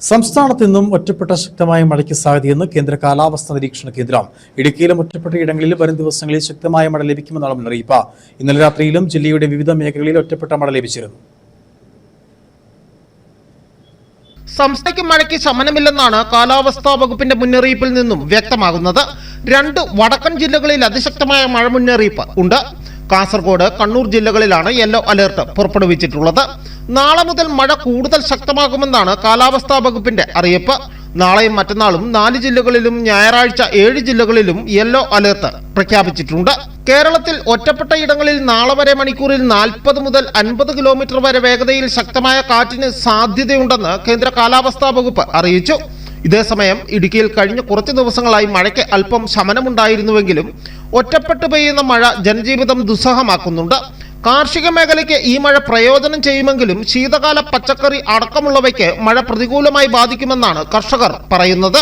സംസ്ഥാനത്ത് നിന്നും ഒറ്റപ്പെട്ട ശക്തമായ മഴയ്ക്ക് സാധ്യതയെന്ന് കേന്ദ്ര കാലാവസ്ഥാ നിരീക്ഷണ കേന്ദ്രം. ഇടുക്കിയിലും ഒറ്റപ്പെട്ട ഇടങ്ങളിൽ വരും ദിവസങ്ങളിൽ ശക്തമായ മഴ ലഭിക്കുമെന്നാണ് മുന്നറിയിപ്പ്. ഇന്നലെ രാത്രിയിലും ജില്ലയുടെ വിവിധ മേഖലകളിൽ ഒറ്റപ്പെട്ട മഴ ലഭിച്ചിരുന്നു. സംസ്ഥാനത്ത് മഴയ്ക്ക് ശമനമില്ലെന്നാണ് കാലാവസ്ഥാ വകുപ്പിന്റെ മുന്നറിയിപ്പിൽ നിന്നും വ്യക്തമാകുന്നത്. 2 വടക്കൻ ജില്ലകളിൽ അതിശക്തമായ മഴ മുന്നറിയിപ്പ് ഉണ്ട്. കാസർഗോഡ്, കണ്ണൂർ ജില്ലകളിലാണ് യെല്ലോ അലർട്ട് പുറപ്പെടുവിച്ചിട്ടുള്ളത്. നാളെ മുതൽ മഴ കൂടുതൽ ശക്തമാകുമെന്നാണ് കാലാവസ്ഥാ വകുപ്പിന്റെ അറിയിപ്പ്. നാളെയും മറ്റന്നാളും 4 ജില്ലകളിലും ഞായറാഴ്ച 7 ജില്ലകളിലും യെല്ലോ അലർട്ട് പ്രഖ്യാപിച്ചിട്ടുണ്ട്. കേരളത്തിൽ ഒറ്റപ്പെട്ട ഇടങ്ങളിൽ നാളെ വരെ മണിക്കൂറിൽ 40 മുതൽ 50 കിലോമീറ്റർ വരെ വേഗതയിൽ ശക്തമായ കാറ്റിന് സാധ്യതയുണ്ടെന്ന് കേന്ദ്ര കാലാവസ്ഥാ വകുപ്പ് അറിയിച്ചു. ഇതേസമയം ഇടുക്കിയിൽ കഴിഞ്ഞ കുറച്ച് ദിവസങ്ങളായി മഴയ്ക്ക് അല്പം ശമനമുണ്ടായിരുന്നുവെങ്കിലും ഒറ്റപ്പെട്ട് പെയ്യുന്ന മഴ ജനജീവിതം ദുസ്സഹമാക്കുന്നുണ്ട്. കാർഷിക മേഖലയ്ക്ക് ഈ മഴ പ്രയോജനം ചെയ്യുമെങ്കിലും ശീതകാല പച്ചക്കറി അടക്കമുള്ളവയ്ക്ക് മഴ പ്രതികൂലമായി ബാധിക്കുമെന്നാണ് കർഷകർ പറയുന്നത്.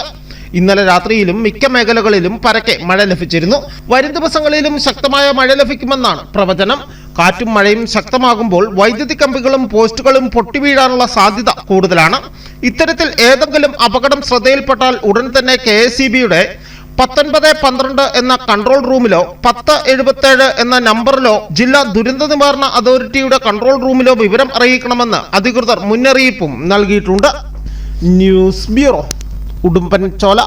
ഇന്നലെ രാത്രിയിലും മിക്ക മേഖലകളിലും പരക്കെ മഴ ലഭിച്ചിരുന്നു. വരും ദിവസങ്ങളിലും ശക്തമായ മഴ ലഭിക്കുമെന്നാണ് പ്രവചനം. കാറ്റും മഴയും ശക്തമാകുമ്പോൾ വൈദ്യുതി കമ്പികളും പോസ്റ്റുകളും പൊട്ടിവീഴാനുള്ള സാധ്യത കൂടുതലാണ്. ഇത്തരത്തിൽ ഏതെങ്കിലും അപകടം ശ്രദ്ധയിൽപ്പെട്ടാൽ ഉടൻ തന്നെ KSEBയുടെ 1912 എന്ന കൺട്രോൾ റൂമിലോ 1077 എന്ന നമ്പറിലോ ജില്ലാ ദുരന്ത നിവാരണ അതോറിറ്റിയുടെ കൺട്രോൾ റൂമിലോ വിവരം അറിയിക്കണമെന്ന് അധികൃതർ മുന്നറിയിപ്പും നൽകിയിട്ടുണ്ട്. News bureau, Udumbanchola.